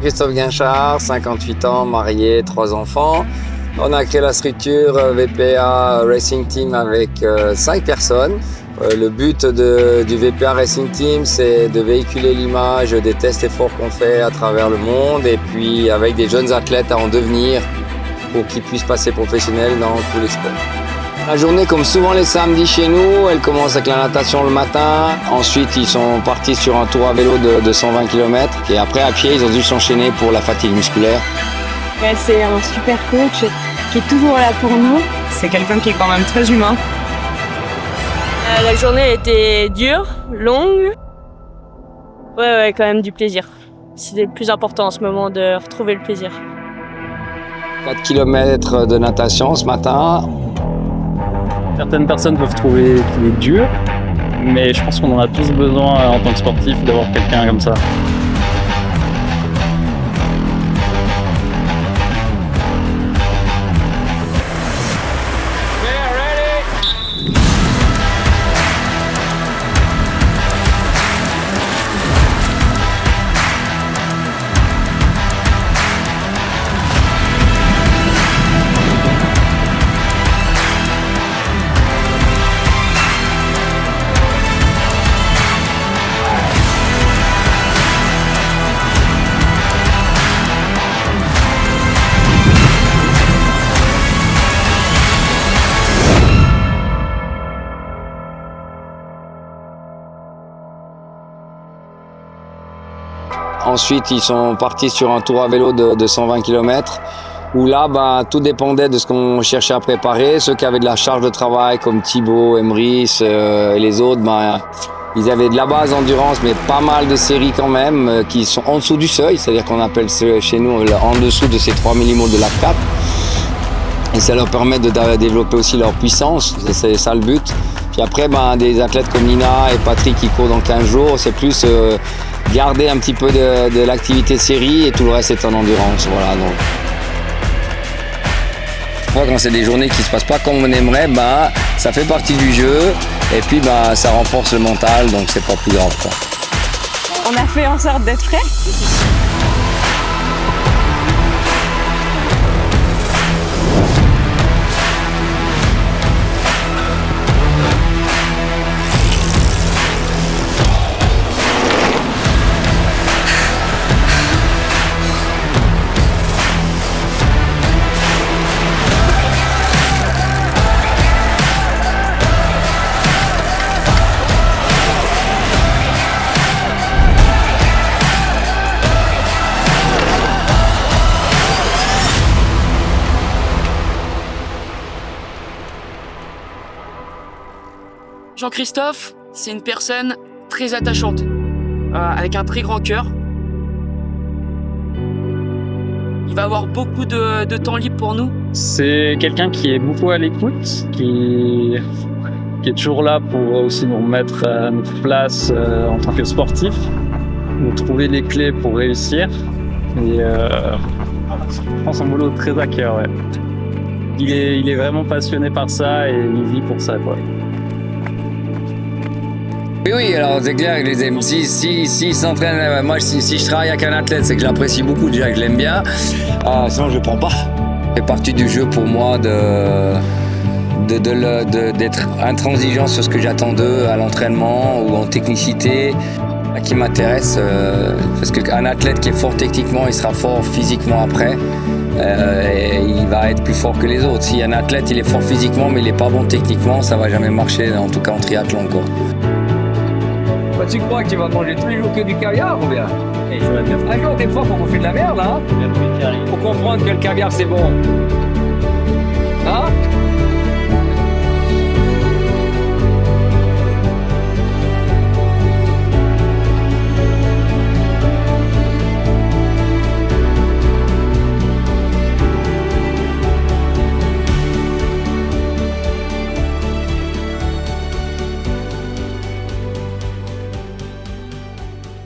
Christophe Guinchard, 58 ans, marié, 3 enfants. On a créé la structure VPA Racing Team avec 5 personnes. Le but du VPA Racing Team, c'est de véhiculer l'image des tests et efforts qu'on fait à travers le monde et puis avec des jeunes athlètes à en devenir pour qu'ils puissent passer professionnels dans tous les sports. La journée, comme souvent les samedis chez nous, elle commence avec la natation le matin. Ensuite, ils sont partis sur un tour à vélo de 120 km. Et après, à pied, ils ont dû s'enchaîner pour la fatigue musculaire. Ouais, c'est un super coach qui est toujours là pour nous. C'est quelqu'un qui est quand même très humain. La journée était dure, longue. Ouais, quand même du plaisir. C'est le plus important en ce moment de retrouver le plaisir. 4 km de natation ce matin. Certaines personnes peuvent trouver qu'il est dur, mais je pense qu'on en a tous besoin en tant que sportif d'avoir quelqu'un comme ça. Ensuite, ils sont partis sur un tour à vélo de 120 km où là, tout dépendait de ce qu'on cherchait à préparer. Ceux qui avaient de la charge de travail comme Thibaut, Emrys et les autres, ils avaient de la base endurance, mais pas mal de séries quand même qui sont en dessous du seuil, c'est-à-dire qu'on appelle chez nous en dessous de ces 3 millimoles de lactate. Et ça leur permet de développer aussi leur puissance, c'est ça le but. Puis après, des athlètes comme Nina et Patrick qui courent dans 15 jours, c'est plus garder un petit peu de l'activité série et tout le reste est en endurance. Voilà, donc. Quand c'est des journées qui ne se passent pas comme on aimerait, ça fait partie du jeu et puis ça renforce le mental, donc c'est pas plus grave, quoi. On a fait en sorte d'être prêts. Jean-Christophe, c'est une personne très attachante, avec un très grand cœur. Il va avoir beaucoup de temps libre pour nous. C'est quelqu'un qui est beaucoup à l'écoute, qui est toujours là pour aussi nous remettre à notre place en tant que sportif, nous trouver les clés pour réussir. Et je prends son boulot très à cœur. Ouais. Il est vraiment passionné par ça et il vit pour ça, quoi. Oui, alors c'est clair que les aime. Si s'entraîne, moi si je travaille avec un athlète, c'est que je l'apprécie beaucoup déjà, que je l'aime bien. Sinon je le prends pas. C'est partie du jeu pour moi d'être intransigeant sur ce que j'attends d'eux à l'entraînement ou en technicité qui m'intéresse. Parce qu'un athlète qui est fort techniquement, il sera fort physiquement après. Et il va être plus fort que les autres. Si un athlète il est fort physiquement mais il n'est pas bon techniquement, ça va jamais marcher, en tout cas en triathlon, quoi. Tu crois que tu vas manger tous les jours que du caviar ou bien? Un jour t'es fort pour bouffer de la merde, hein? Pour comprendre que le caviar c'est bon.